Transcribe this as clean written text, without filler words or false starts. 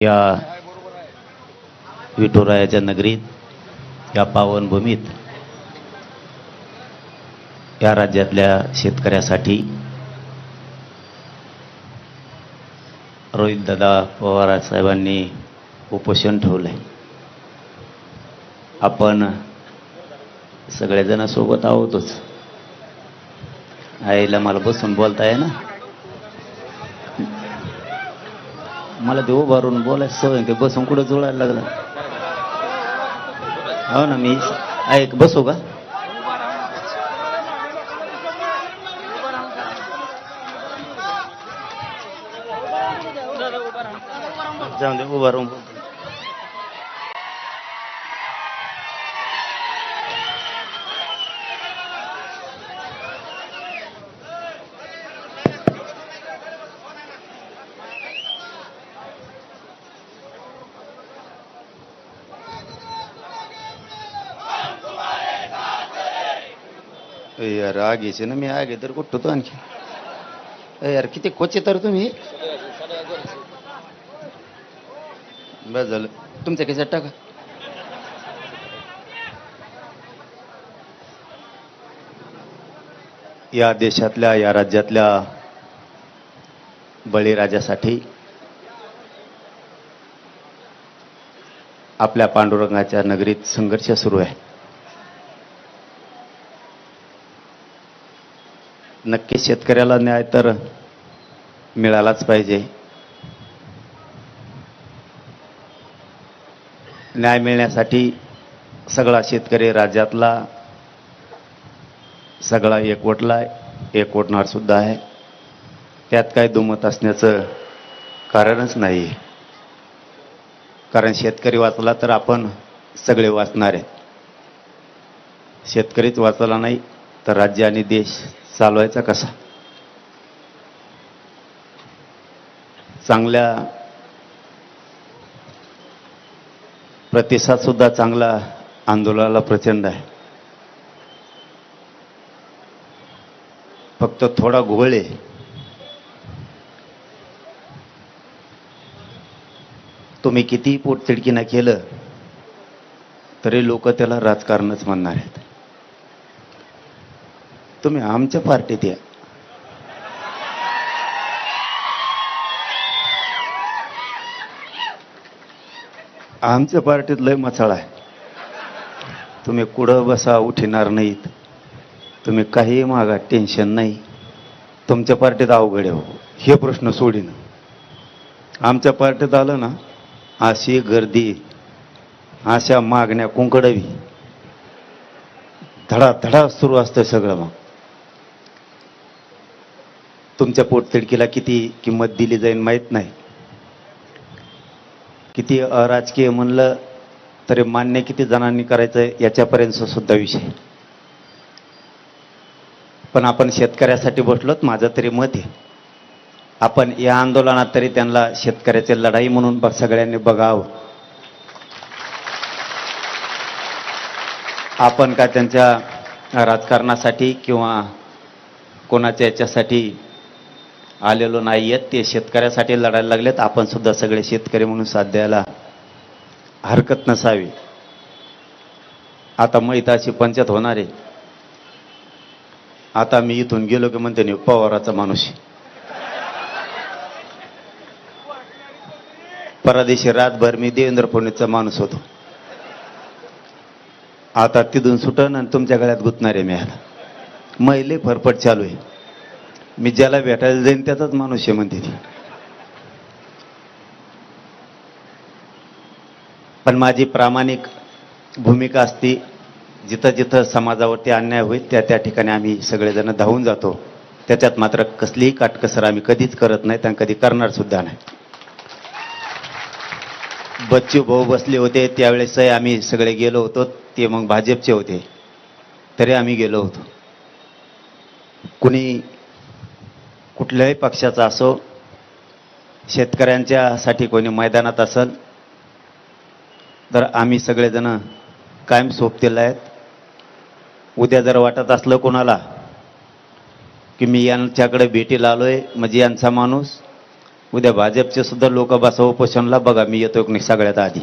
या विठुरायाच्या नगरीत या पावनभूमीत या राज्यातल्या शेतकऱ्यासाठी रोहितदादा पवार साहेबांनी उपोषण ठेवलंय. आपण सगळेजण सोबत आहोतच. आईला मला बसून बोलताय ना, मला ते उभारून बोलायचं सवय, ते बसून कुठं जुळायला लागलं. हो ना, मी ऐक बसू का? जाऊन दे, उभारून बोल. यार आगीचे ना, मी आगे तर कुठतो आणखी. यार किती कोचे तर तुम्ही. बस झालं, तुमच्या खिशात टाका. या देशातल्या या राज्यातल्या बळीराजासाठी आपल्या पांडुरंगाच्या नगरीत संघर्ष सुरू आहे. नक्की शेतकऱ्याला न्याय तर मिळालाच पाहिजे. न्याय मिळण्यासाठी सगळा शेतकरी राज्यातला सगळा एकवटला, एकवटणार सुद्धा आहे. त्यात काय दुमत असण्याचं कारणच नाही. कारण शेतकरी वाचला तर आपण सगळे वाचणार आहेत. शेतकरीच वाचला नाही तर राज्य आणि देश चालवायचा कसा? चांगल्या प्रतिसाद सुद्धा चांगला आंदोलनाला प्रचंड आहे. फक्त थोडा घोळ आहे. तुम्ही किती पोटतिडकीनं केलं तरी लोक त्याला राजकारणच म्हणणार आहेत. तुम्ही आमच्या पार्टीत या. आमच्या पार्टीत लय मचाळ आहे. तुम्ही कुठं बसा उठणार नाहीत. तुम्ही काही मागा, टेन्शन नाही. तुमच्या पार्टीत अवघड आहे हो, हे प्रश्न सोडीन. आमच्या पार्टीत आलं ना, अशी गर्दी, अशा मागण्या कुंकडवी, धडाधडा सुरू असतं सगळं. मग तुमच्या पोटतिडकीला किती किंमत दिली जाईल माहीत नाही. किती अराजकीय म्हणलं तरी मान्य किती जणांनी करायचं याच्यापर्यंत सुद्धा विषय. पण आपण शेतकऱ्यासाठी बसलोत. माझं तरी मत आहे, आपण या आंदोलनात तरी त्यांना शेतकऱ्याची लढाई म्हणून सगळ्यांनी बघावं. आपण का त्यांच्या राजकारणासाठी किंवा कोणाच्या याच्यासाठी आलेलो नाही आहेत. ते शेतकऱ्यासाठी लढायला लागलेत. आपण सुद्धा सगळे शेतकरी म्हणून साथ द्यायला हरकत नसावी. आता मैताची पंचायत होणार आहे. आता मी इथून गेलो की म्हणते नाही पवाराचा माणूस. परदेशी रातभर मी देवेंद्र फडणवीसचा माणूस होतो. आता तिथून सुटन आणि तुमच्या गळ्यात गुंतणार आहे. मी आता महिले फरफट चालू आहे. मी ज्याला भेटायला जाईन त्याचाच माणूस आहे म्हणते ती. पण माझी प्रामाणिक भूमिका असती, जिथं जिथं समाजावरती अन्याय होईल त्या त्या ठिकाणी आम्ही सगळेजण धावून जातो. त्याच्यात मात्र कसलीही काटकसर आम्ही कधीच करत नाही आणि कधी करणार सुद्धा नाही. बच्चू भाऊ बसले होते त्यावेळेस आम्ही सगळे गेलो होतो. ते मग भाजपचे होते तरी आम्ही गेलो होतो. कुणी कुठल्याही पक्षाचा असो, शेतकऱ्यांच्यासाठी कोणी मैदानात असेल तर आम्ही सगळेजण कायम सोबतीला आहेत. उद्या जर वाटत असलं कोणाला की मी यांच्याकडे भेटीला आलोय म्हणजे यांचा माणूस उद्या भाजपचे सुद्धा लोक बसा उपोषणला, बघा मी येतो की नाही सगळ्यात आधी.